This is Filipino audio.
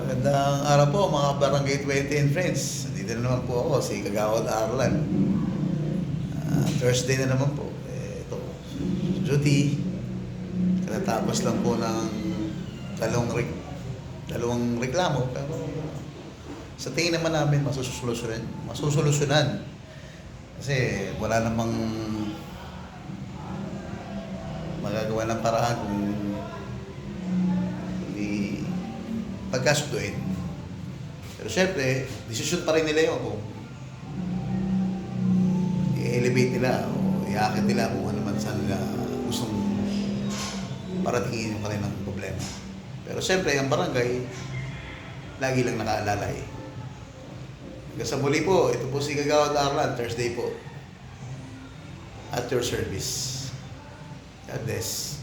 Magandang araw po mga Barangay 20 and friends. Dito na naman po ako, si Kagawad Arlan. Thursday na naman po. Ito, duty. Katatapos lang po ng dalawang reklamo. Pero sa tingin naman namin masusolusyonan. Kasi wala namang magagawa ng paraan kung hindi pagkasunduin. Pero syempre, desisyon pa rin nila yun kung i-elevate nila o i-akit nila kung ano man saan nila gustong paratingin yung kanilang problema. Pero syempre, ang barangay, lagi lang nakaalala eh. Hanggang sa muli po, ito po si Kagawad Arlan, Thursday po. At your service. God bless.